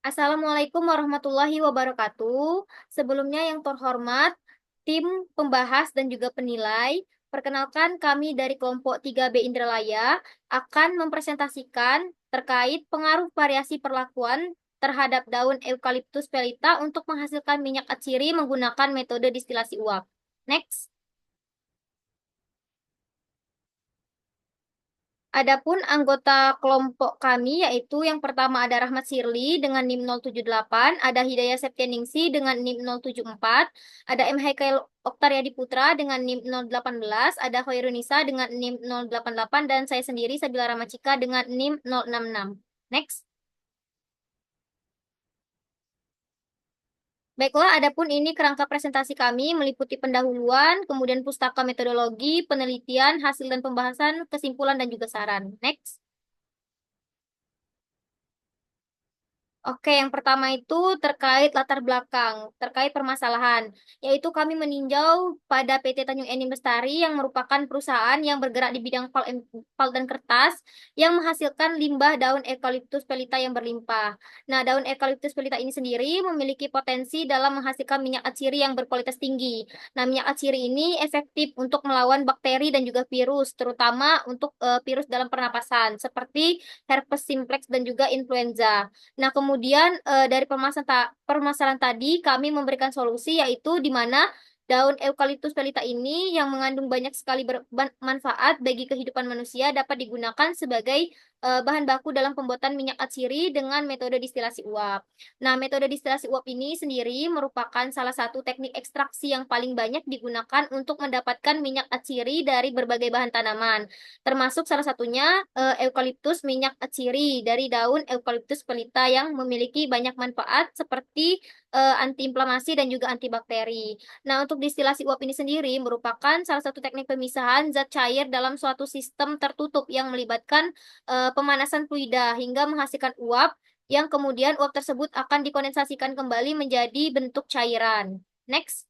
Assalamualaikum warahmatullahi wabarakatuh. Sebelumnya yang terhormat, tim pembahas dan juga penilai, perkenalkan kami dari kelompok 3B Indralaya akan mempresentasikan terkait pengaruh variasi perlakuan terhadap daun eukaliptus pelita untuk menghasilkan minyak atsiri menggunakan metode distilasi uap. Next. Adapun anggota kelompok kami yaitu yang pertama ada Rahmat Sirli dengan NIM 078, ada Hidayah Septianingsih dengan NIM 074, ada M. Haikal Oktaryadi Putra dengan NIM 018, ada Khairunisa dengan NIM 088, dan saya sendiri Sabila Ramacika dengan NIM 066. Next. Baiklah, adapun ini kerangka presentasi kami meliputi pendahuluan, kemudian pustaka metodologi, penelitian, hasil dan pembahasan, kesimpulan, dan juga saran. Next. Oke, yang pertama itu terkait latar belakang, terkait permasalahan, yaitu kami meninjau pada PT Tanjung Enim Lestari yang merupakan perusahaan yang bergerak di bidang pulp dan kertas yang menghasilkan limbah daun eukaliptus pelita yang berlimpah. Nah, daun eukaliptus pelita ini sendiri memiliki potensi dalam menghasilkan minyak atsiri yang berkualitas tinggi. Nah, minyak atsiri ini efektif untuk melawan bakteri dan juga virus, terutama untuk virus dalam pernapasan, seperti herpes simplex dan juga influenza. Nah, kemudian dari permasalahan tadi kami memberikan solusi yaitu di mana daun eukaliptus pelita ini yang mengandung banyak sekali bermanfaat bagi kehidupan manusia dapat digunakan sebagai bahan baku dalam pembuatan minyak atsiri dengan metode distilasi uap. Nah, metode distilasi uap ini sendiri merupakan salah satu teknik ekstraksi yang paling banyak digunakan untuk mendapatkan minyak atsiri dari berbagai bahan tanaman, termasuk salah satunya eukaliptus minyak atsiri dari daun eukaliptus pelita yang memiliki banyak manfaat seperti antiinflamasi dan juga antibakteri. Nah, untuk distilasi uap ini sendiri merupakan salah satu teknik pemisahan zat cair dalam suatu sistem tertutup yang melibatkan pemanasan fluida hingga menghasilkan uap yang kemudian uap tersebut akan dikondensasikan kembali menjadi bentuk cairan. Next.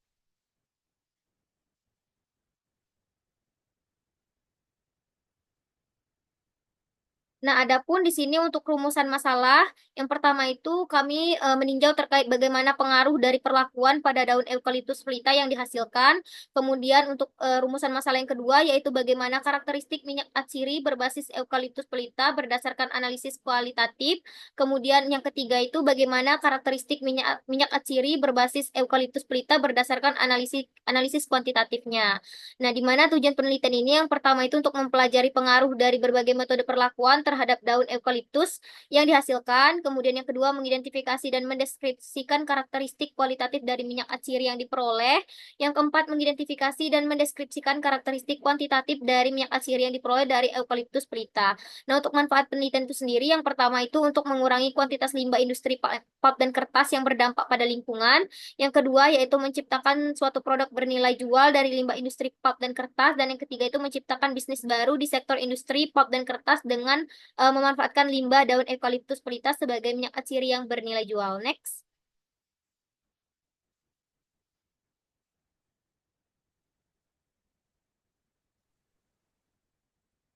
Nah, adapun di sini untuk rumusan masalah, yang pertama itu kami meninjau terkait bagaimana pengaruh dari perlakuan pada daun eukaliptus pelita yang dihasilkan. Kemudian untuk rumusan masalah yang kedua yaitu bagaimana karakteristik minyak atsiri berbasis eukaliptus pelita berdasarkan analisis kualitatif. Kemudian yang ketiga itu bagaimana karakteristik minyak minyak atsiri berbasis eukaliptus pelita berdasarkan analisis analisis kuantitatifnya. Nah, di mana tujuan penelitian ini yang pertama itu untuk mempelajari pengaruh dari berbagai metode perlakuan terhadap daun eukaliptus yang dihasilkan. Kemudian yang kedua, mengidentifikasi dan mendeskripsikan karakteristik kualitatif dari minyak atsiri yang diperoleh. Yang keempat, mengidentifikasi dan mendeskripsikan karakteristik kuantitatif dari minyak atsiri yang diperoleh dari eukaliptus pelita. Nah, untuk manfaat penelitian itu sendiri, yang pertama itu untuk mengurangi kuantitas limbah industri pulp dan kertas yang berdampak pada lingkungan. Yang kedua yaitu menciptakan suatu produk bernilai jual dari limbah industri pulp dan kertas. Dan yang ketiga itu menciptakan bisnis baru di sektor industri pulp dan kertas dengan memanfaatkan limbah daun eukaliptus pelita sebagai minyak atsiri yang bernilai jual. Next.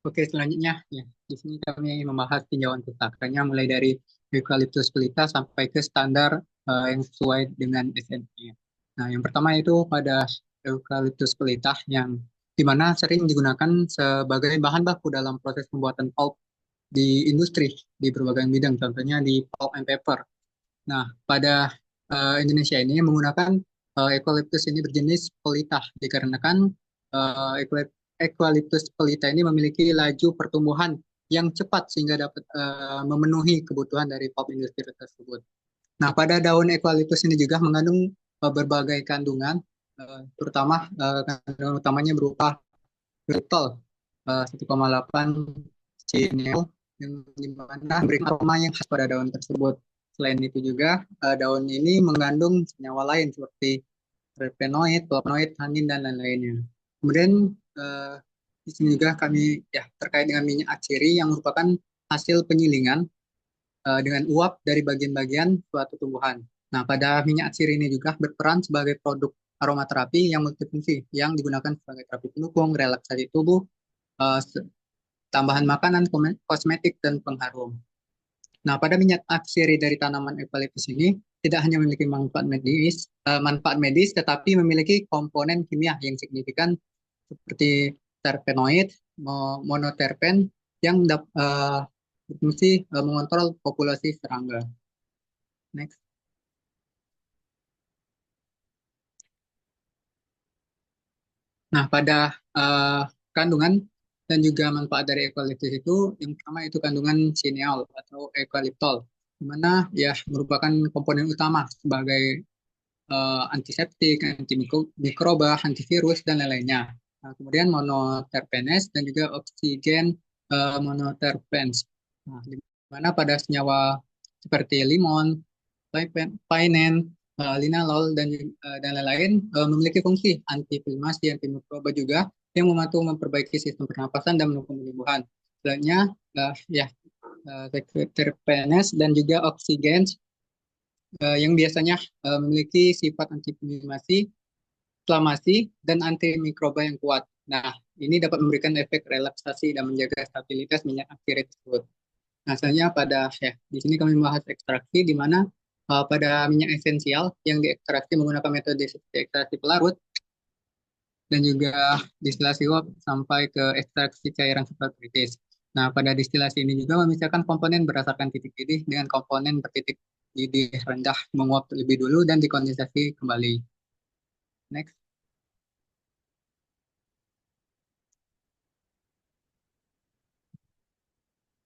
Oke, selanjutnya ya, di sini kami membahas tinjauan pustakanya mulai dari eukaliptus pelita sampai ke standar yang sesuai dengan SNI. Nah, yang pertama itu pada eukaliptus pelita yang dimana sering digunakan sebagai bahan baku dalam proses pembuatan pulp di industri di berbagai bidang, contohnya di pulp and paper. Nah, pada Indonesia ini menggunakan eukaliptus ini berjenis pelita dikarenakan eukaliptus pelita ini memiliki laju pertumbuhan yang cepat sehingga dapat memenuhi kebutuhan dari pulp industri tersebut. Nah, pada daun eukaliptus ini juga mengandung berbagai kandungan, terutama kandungan utamanya berupa glycol 1,8 CNO yang dimana memberikan aroma yang khas pada daun tersebut. Selain itu juga daun ini mengandung senyawa lain seperti terpenoid, flavonoid, tanin dan lain-lainnya. Kemudian eh, di sini juga kami ya terkait dengan minyak atsiri yang merupakan hasil penyilingan dengan uap dari bagian-bagian suatu tumbuhan. Nah, pada minyak atsiri ini juga berperan sebagai produk aromaterapi yang multifungsi yang digunakan sebagai terapi pendukung, relaksasi tubuh, eh, tambahan makanan, kosmetik, dan pengharum. Nah, pada minyak atsiri dari tanaman eukaliptus ini tidak hanya memiliki manfaat medis, tetapi memiliki komponen kimia yang signifikan seperti terpenoid, monoterpen yang berfungsi mengontrol populasi serangga. Next. Nah, pada kandungan dan juga manfaat dari eukaliptus itu, yang pertama itu kandungan sineol atau eukaliptol, di mana ya merupakan komponen utama sebagai antiseptik, antimikroba, antivirus, dan lain-lainnya. Nah, kemudian monoterpenes dan juga oksigen monoterpenes. Nah, di mana pada senyawa seperti limon, pinen, linalol, dan lain-lain memiliki fungsi antiinflamasi, antimikroba juga yang membantu memperbaiki sistem pernapasan dan mendukung penyembuhan. Selanjutnya, ya, terpenes dan juga oksigen yang biasanya memiliki sifat antiinflamasi, inflamasi, dan antimikroba yang kuat. Nah, ini dapat memberikan efek relaksasi dan menjaga stabilitas minyak akhir tersebut. Nah, selanjutnya di sini kami membahas ekstraksi di mana pada minyak esensial yang diekstraksi menggunakan metode seperti ekstraksi pelarut dan juga distilasi uap sampai ke ekstraksi cairan superkritis. Nah, pada distilasi ini juga memisahkan komponen berdasarkan titik didih dengan komponen bertitik didih rendah menguap terlebih dulu dan dikondensasi kembali. Next.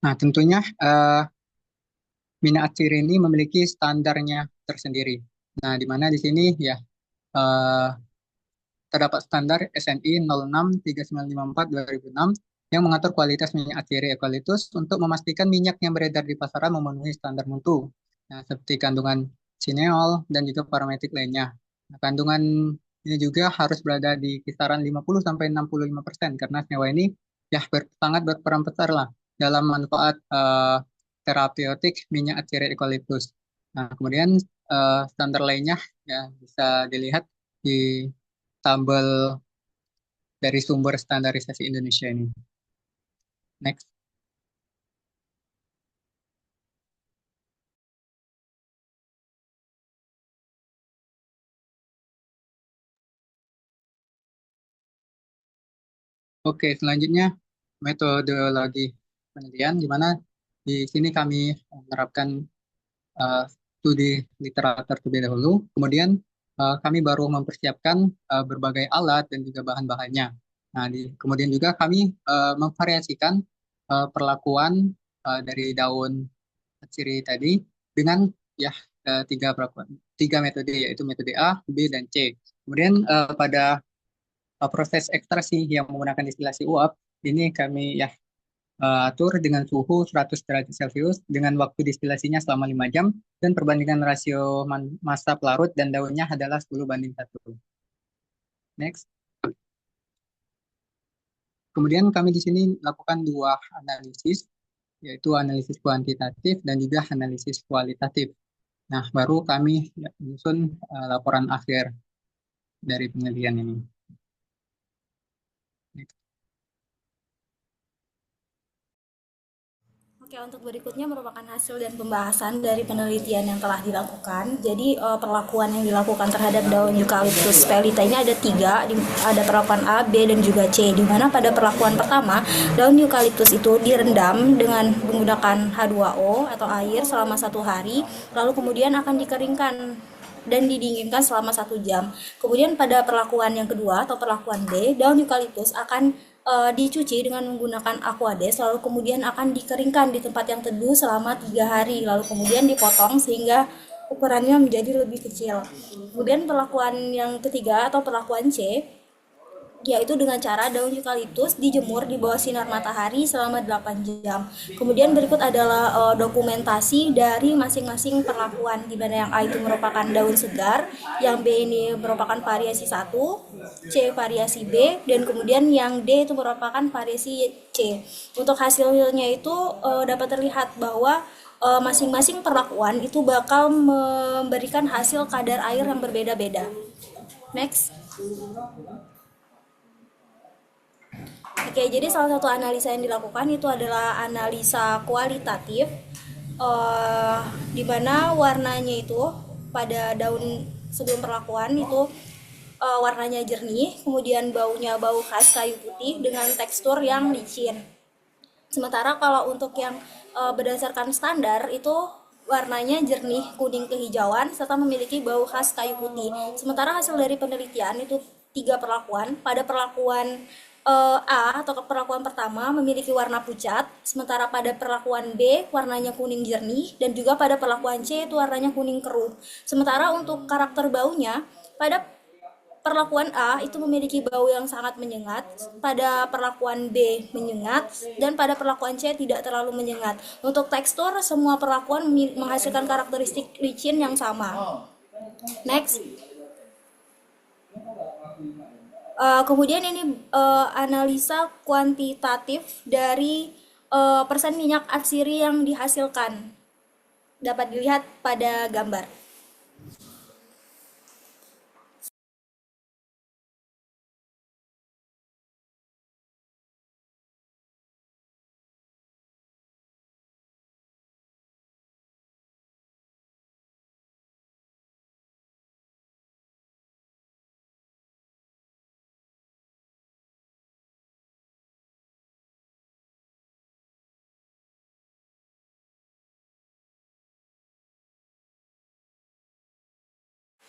Nah, tentunya minyak atsiri ini memiliki standarnya tersendiri. Nah, di mana di sini ya eh, terdapat standar SNI 063954/2006 yang mengatur kualitas minyak atsiri eukaliptus untuk memastikan minyak yang beredar di pasaran memenuhi standar mutu. Nah, seperti kandungan sineol dan juga parametrik lainnya. Nah, kandungan ini juga harus berada di kisaran 50-65% karena senyawa ini ya sangat berperan besar lah dalam manfaat terapeutik minyak atsiri eukaliptus. Nah, kemudian standar lainnya ya bisa dilihat di tabel dari sumber standarisasi Indonesia ini. Next. Oke, selanjutnya metodologi penelitian, di mana di sini kami menerapkan uh, studi literatur terlebih dahulu, kemudian kami baru mempersiapkan berbagai alat dan juga bahan-bahannya. Nah, kemudian juga kami memvariasikan perlakuan dari daun ciri tadi dengan ya tiga metode yaitu metode A, B, dan C. Kemudian pada proses ekstraksi yang menggunakan distilasi uap ini kami ya atur dengan suhu 100 derajat Celcius dengan waktu distilasinya selama 5 jam dan perbandingan rasio massa pelarut dan daunnya adalah 10:1. Next. Kemudian kami di sini lakukan dua analisis, yaitu analisis kuantitatif dan juga analisis kualitatif. Nah, baru kami menyusun laporan akhir dari penelitian ini. Oke, untuk berikutnya merupakan hasil dan pembahasan dari penelitian yang telah dilakukan. Jadi perlakuan yang dilakukan terhadap daun Eucalyptus spelita ini ada tiga, ada perlakuan A, B, dan juga C. Di mana pada perlakuan pertama, daun Eucalyptus itu direndam dengan menggunakan H2O atau air selama 1 hari, lalu kemudian akan dikeringkan dan didinginkan selama 1 jam. Kemudian pada perlakuan yang kedua atau perlakuan B, daun eukaliptus akan dicuci dengan menggunakan aquades, lalu kemudian akan dikeringkan di tempat yang teduh selama 3 hari, lalu kemudian dipotong sehingga ukurannya menjadi lebih kecil. Kemudian perlakuan yang ketiga atau perlakuan C, yaitu dengan cara daun eukaliptus dijemur di bawah sinar matahari selama 8 jam. Kemudian berikut adalah dokumentasi dari masing-masing perlakuan, di mana yang A itu merupakan daun segar, yang B ini merupakan variasi 1, C variasi B, dan kemudian yang D itu merupakan variasi C. Untuk hasilnya itu dapat terlihat bahwa masing-masing perlakuan itu bakal memberikan hasil kadar air yang berbeda-beda. Next. Oke, jadi salah satu analisa yang dilakukan itu adalah analisa kualitatif. eh di mana warnanya itu pada daun sebelum perlakuan itu warnanya jernih, kemudian baunya bau khas kayu putih dengan tekstur yang licin. Sementara kalau untuk yang berdasarkan standar itu warnanya jernih kuning kehijauan serta memiliki bau khas kayu putih. Sementara hasil dari penelitian itu tiga perlakuan. Pada perlakuan A atau perlakuan pertama memiliki warna pucat, sementara pada perlakuan B warnanya kuning jernih dan juga pada perlakuan C itu warnanya kuning keruh. Sementara untuk karakter baunya pada perlakuan A itu memiliki bau yang sangat menyengat, pada perlakuan B menyengat, dan pada perlakuan C tidak terlalu menyengat. Untuk tekstur, semua perlakuan menghasilkan karakteristik licin yang sama. Next. Kemudian ini analisa kuantitatif dari persen minyak atsiri yang dihasilkan. Dapat dilihat pada gambar.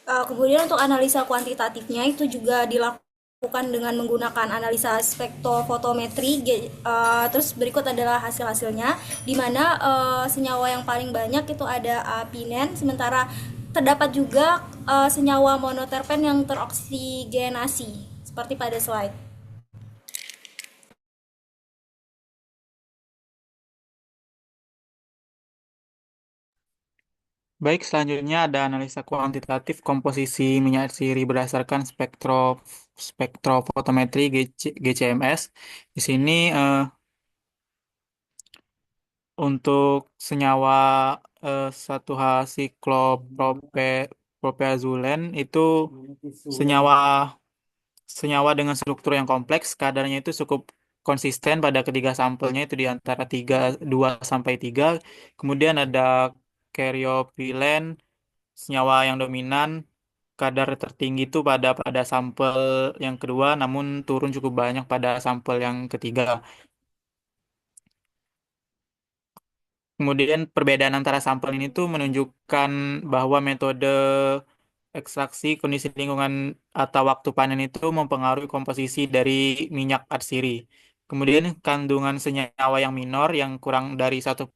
Kemudian untuk analisa kuantitatifnya itu juga dilakukan dengan menggunakan analisa spektrofotometri. Terus berikut adalah hasil-hasilnya, di mana senyawa yang paling banyak itu ada apinen, sementara terdapat juga senyawa monoterpen yang teroksigenasi, seperti pada slide. Baik, selanjutnya ada analisa kuantitatif komposisi minyak siri berdasarkan spektrofotometri GCMS. Di sini untuk senyawa 1H siklopropeazulen itu senyawa senyawa dengan struktur yang kompleks, kadarnya itu cukup konsisten pada ketiga sampelnya itu di antara 2 sampai 3. Kemudian ada karyopilen, senyawa yang dominan, kadar tertinggi itu pada sampel yang kedua, namun turun cukup banyak pada sampel yang ketiga. Kemudian perbedaan antara sampel ini tuh menunjukkan bahwa metode ekstraksi, kondisi lingkungan atau waktu panen itu mempengaruhi komposisi dari minyak atsiri. Kemudian kandungan senyawa yang minor yang kurang dari 1%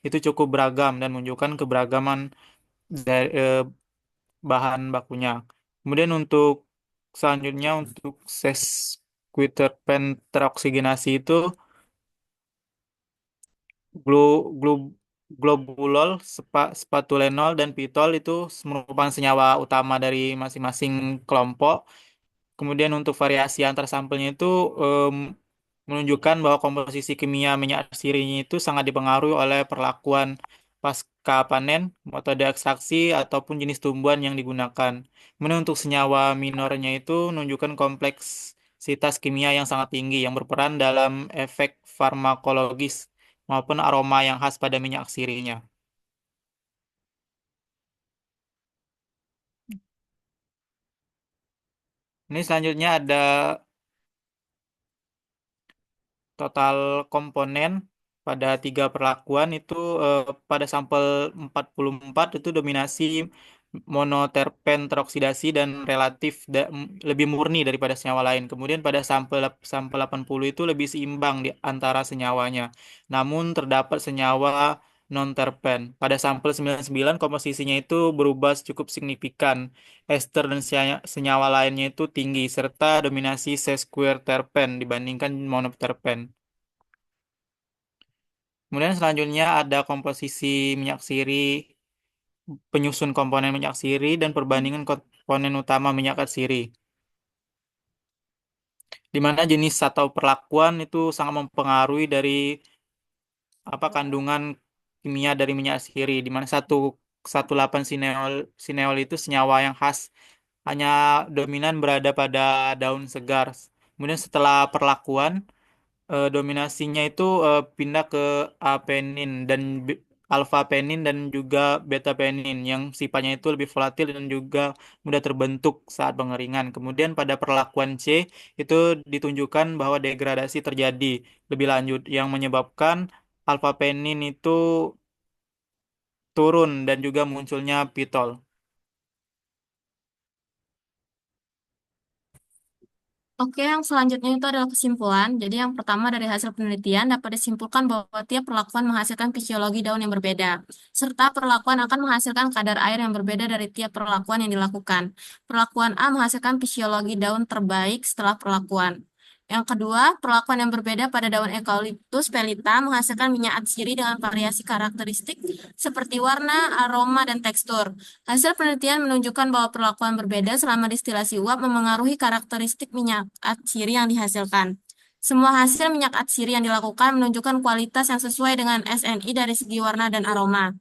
itu cukup beragam dan menunjukkan keberagaman dari bahan bakunya. Kemudian untuk selanjutnya untuk sesquiterpen teroksigenasi itu glu, glu, globulol, spatulenol, dan pitol itu merupakan senyawa utama dari masing-masing kelompok. Kemudian untuk variasi antar sampelnya itu menunjukkan bahwa komposisi kimia minyak sirinya itu sangat dipengaruhi oleh perlakuan pasca panen, metode ekstraksi, ataupun jenis tumbuhan yang digunakan. Kemudian untuk senyawa minornya itu menunjukkan kompleksitas kimia yang sangat tinggi yang berperan dalam efek farmakologis maupun aroma yang khas pada minyak sirinya. Ini selanjutnya ada total komponen pada tiga perlakuan itu pada sampel 44 itu dominasi monoterpen teroksidasi dan relatif lebih murni daripada senyawa lain. Kemudian pada sampel sampel 80 itu lebih seimbang di antara senyawanya. Namun terdapat senyawa non-terpen. Pada sampel 99 komposisinya itu berubah cukup signifikan. Ester dan senyawa lainnya itu tinggi serta dominasi sesquiterpen dibandingkan monoterpen. Kemudian selanjutnya ada komposisi minyak siri, penyusun komponen minyak siri, dan perbandingan komponen utama minyak siri. Di mana jenis atau perlakuan itu sangat mempengaruhi dari kandungan kimia dari minyak siri. Di mana 118 sineol itu senyawa yang khas hanya dominan berada pada daun segar. Kemudian setelah perlakuan dominasinya itu pindah ke apenin dan alfa penin dan juga beta penin yang sifatnya itu lebih volatil dan juga mudah terbentuk saat pengeringan. Kemudian pada perlakuan C itu ditunjukkan bahwa degradasi terjadi lebih lanjut yang menyebabkan alfa penin itu turun dan juga munculnya pitol. Oke, yang selanjutnya itu adalah kesimpulan. Jadi yang pertama dari hasil penelitian dapat disimpulkan bahwa tiap perlakuan menghasilkan fisiologi daun yang berbeda, serta perlakuan akan menghasilkan kadar air yang berbeda dari tiap perlakuan yang dilakukan. Perlakuan A menghasilkan fisiologi daun terbaik setelah perlakuan. Yang kedua, perlakuan yang berbeda pada daun Eucalyptus pelita menghasilkan minyak atsiri dengan variasi karakteristik seperti warna, aroma, dan tekstur. Hasil penelitian menunjukkan bahwa perlakuan berbeda selama distilasi uap memengaruhi karakteristik minyak atsiri yang dihasilkan. Semua hasil minyak atsiri yang dilakukan menunjukkan kualitas yang sesuai dengan SNI dari segi warna dan aroma.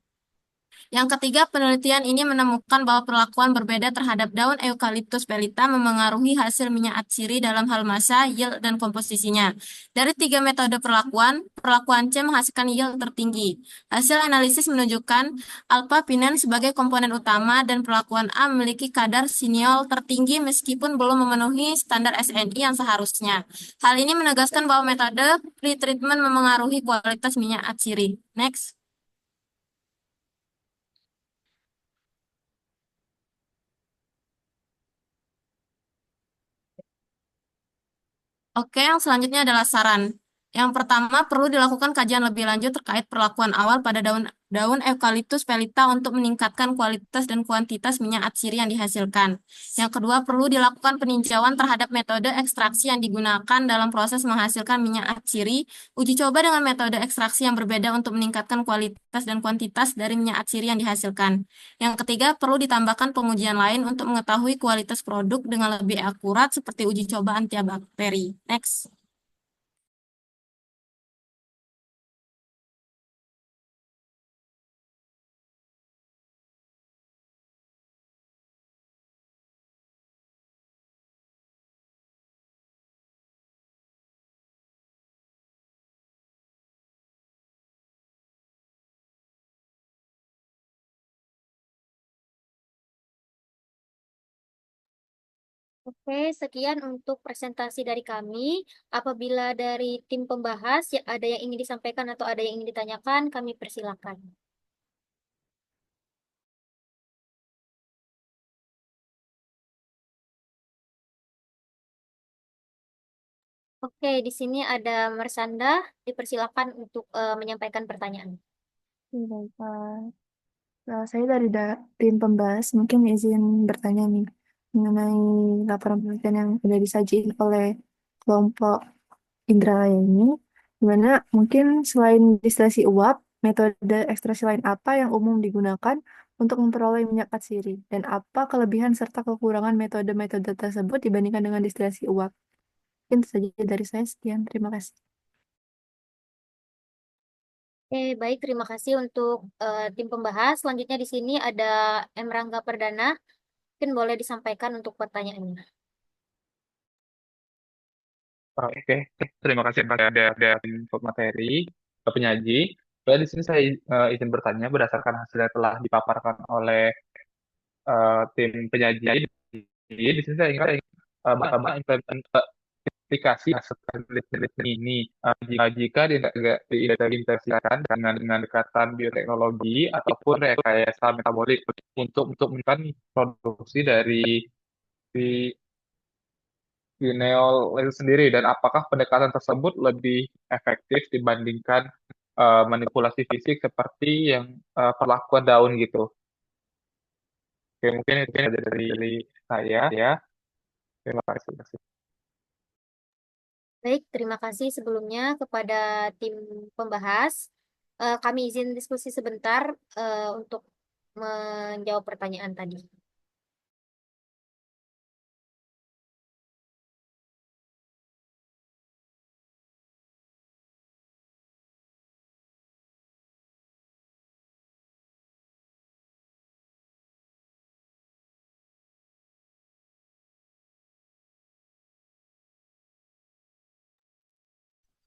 Yang ketiga, penelitian ini menemukan bahwa perlakuan berbeda terhadap daun Eucalyptus pelita memengaruhi hasil minyak atsiri dalam hal massa, yield, dan komposisinya. Dari tiga metode perlakuan, perlakuan C menghasilkan yield tertinggi. Hasil analisis menunjukkan alpha-pinen sebagai komponen utama dan perlakuan A memiliki kadar siniol tertinggi meskipun belum memenuhi standar SNI yang seharusnya. Hal ini menegaskan bahwa metode pretreatment memengaruhi kualitas minyak atsiri. Next. Oke, yang selanjutnya adalah saran. Yang pertama, perlu dilakukan kajian lebih lanjut terkait perlakuan awal pada daun Eucalyptus pelita untuk meningkatkan kualitas dan kuantitas minyak atsiri yang dihasilkan. Yang kedua, perlu dilakukan peninjauan terhadap metode ekstraksi yang digunakan dalam proses menghasilkan minyak atsiri, uji coba dengan metode ekstraksi yang berbeda untuk meningkatkan kualitas dan kuantitas dari minyak atsiri yang dihasilkan. Yang ketiga, perlu ditambahkan pengujian lain untuk mengetahui kualitas produk dengan lebih akurat seperti uji coba antibakteri. Next. Oke, sekian untuk presentasi dari kami. Apabila dari tim pembahas ya ada yang ingin disampaikan atau ada yang ingin ditanyakan, kami persilakan. Oke, di sini ada Mersanda. Dipersilakan untuk menyampaikan pertanyaan. Baik, saya dari tim pembahas mungkin izin bertanya nih mengenai laporan penelitian yang sudah disajikan oleh kelompok Indralaya ini, dimana mungkin selain distilasi uap, metode ekstraksi lain apa yang umum digunakan untuk memperoleh minyak atsiri, dan apa kelebihan serta kekurangan metode-metode tersebut dibandingkan dengan distilasi uap. Mungkin itu saja dari saya, sekian. Terima kasih. Oke, baik. Terima kasih untuk tim pembahas. Selanjutnya di sini ada M. Rangga Perdana. Mungkin boleh disampaikan untuk pertanyaannya. Oke, terima kasih Pak ada info materi penyaji. Di sini saya izin bertanya berdasarkan hasil yang telah dipaparkan oleh tim penyaji. Di sini saya ingin bagaimana implementasi hasil penelitian ini jika diintegrasikan dengan dekatan bioteknologi ataupun rekayasa metabolik untuk menekan produksi dari di Gineol itu sendiri dan apakah pendekatan tersebut lebih efektif dibandingkan manipulasi fisik seperti yang perlakuan daun gitu. Oke, mungkin itu aja dari saya ya. Terima kasih. Baik, terima kasih sebelumnya kepada tim pembahas. Kami izin diskusi sebentar untuk menjawab pertanyaan tadi.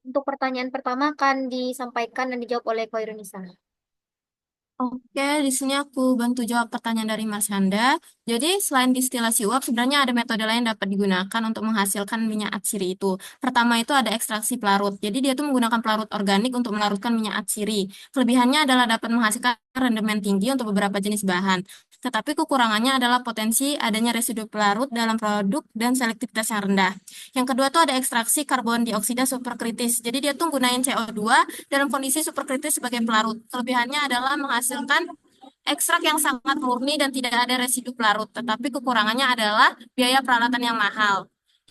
Untuk pertanyaan pertama akan disampaikan dan dijawab oleh Koirunisa. Oke, di sini aku bantu jawab pertanyaan dari Mas Handa. Jadi, selain distilasi uap, sebenarnya ada metode lain yang dapat digunakan untuk menghasilkan minyak atsiri itu. Pertama itu ada ekstraksi pelarut. Jadi, dia tuh menggunakan pelarut organik untuk melarutkan minyak atsiri. Kelebihannya adalah dapat menghasilkan rendemen tinggi untuk beberapa jenis bahan. Tetapi kekurangannya adalah potensi adanya residu pelarut dalam produk dan selektivitas yang rendah. Yang kedua tuh ada ekstraksi karbon dioksida superkritis. Jadi, dia tuh gunain CO2 dalam kondisi superkritis sebagai pelarut. Kelebihannya adalah menghasilkan ekstrak yang sangat murni dan tidak ada residu pelarut, tetapi kekurangannya adalah biaya peralatan yang mahal.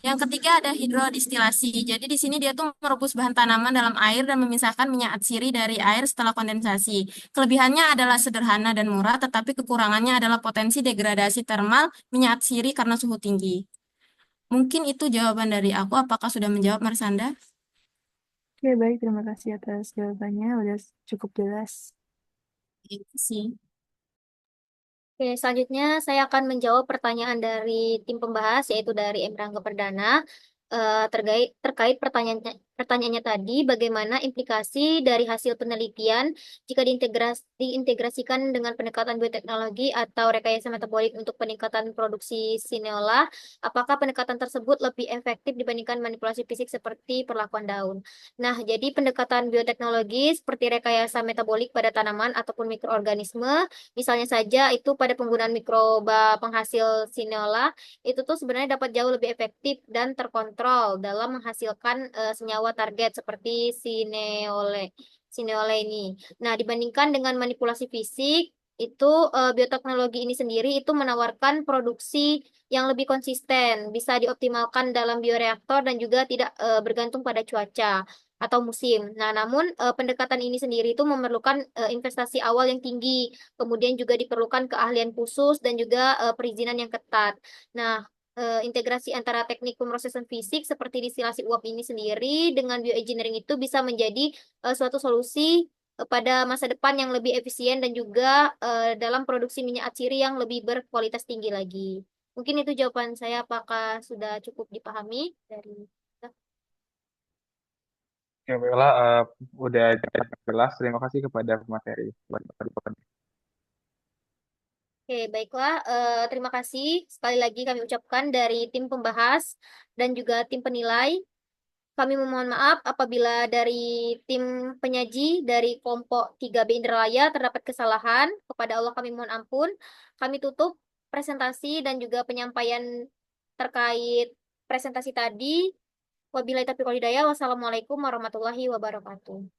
Yang ketiga ada hidrodistilasi. Jadi di sini dia tuh merebus bahan tanaman dalam air dan memisahkan minyak atsiri dari air setelah kondensasi. Kelebihannya adalah sederhana dan murah, tetapi kekurangannya adalah potensi degradasi termal minyak atsiri karena suhu tinggi. Mungkin itu jawaban dari aku. Apakah sudah menjawab, Marsanda? Oke, baik. Terima kasih atas jawabannya. Udah cukup jelas. Itu sih. Oke, selanjutnya saya akan menjawab pertanyaan dari tim pembahas, yaitu dari Emrangga Perdana, terkait pertanyaannya tadi, bagaimana implikasi dari hasil penelitian jika diintegrasikan dengan pendekatan bioteknologi atau rekayasa metabolik untuk peningkatan produksi sineola, apakah pendekatan tersebut lebih efektif dibandingkan manipulasi fisik seperti perlakuan daun? Nah, jadi pendekatan bioteknologi seperti rekayasa metabolik pada tanaman ataupun mikroorganisme, misalnya saja itu pada penggunaan mikroba penghasil sineola, itu tuh sebenarnya dapat jauh lebih efektif dan terkontrol dalam menghasilkan senyawa target seperti sineole. Sineole ini. Nah, dibandingkan dengan manipulasi fisik, itu bioteknologi ini sendiri itu menawarkan produksi yang lebih konsisten, bisa dioptimalkan dalam bioreaktor dan juga tidak bergantung pada cuaca atau musim. Nah, namun pendekatan ini sendiri itu memerlukan investasi awal yang tinggi, kemudian juga diperlukan keahlian khusus dan juga perizinan yang ketat. Nah, integrasi antara teknik pemrosesan fisik seperti distilasi uap ini sendiri dengan bioengineering itu bisa menjadi suatu solusi pada masa depan yang lebih efisien dan juga dalam produksi minyak atsiri yang lebih berkualitas tinggi lagi. Mungkin itu jawaban saya. Apakah sudah cukup dipahami dari... Ya, baiklah, udah jelas. Terima kasih kepada pemateri. Oke, baiklah. Terima kasih sekali lagi kami ucapkan dari tim pembahas dan juga tim penilai. Kami memohon maaf apabila dari tim penyaji dari kelompok 3B Indralaya terdapat kesalahan. Kepada Allah kami mohon ampun. Kami tutup presentasi dan juga penyampaian terkait presentasi tadi. Wabillahi taufiq wal hidayah. Wassalamualaikum warahmatullahi wabarakatuh.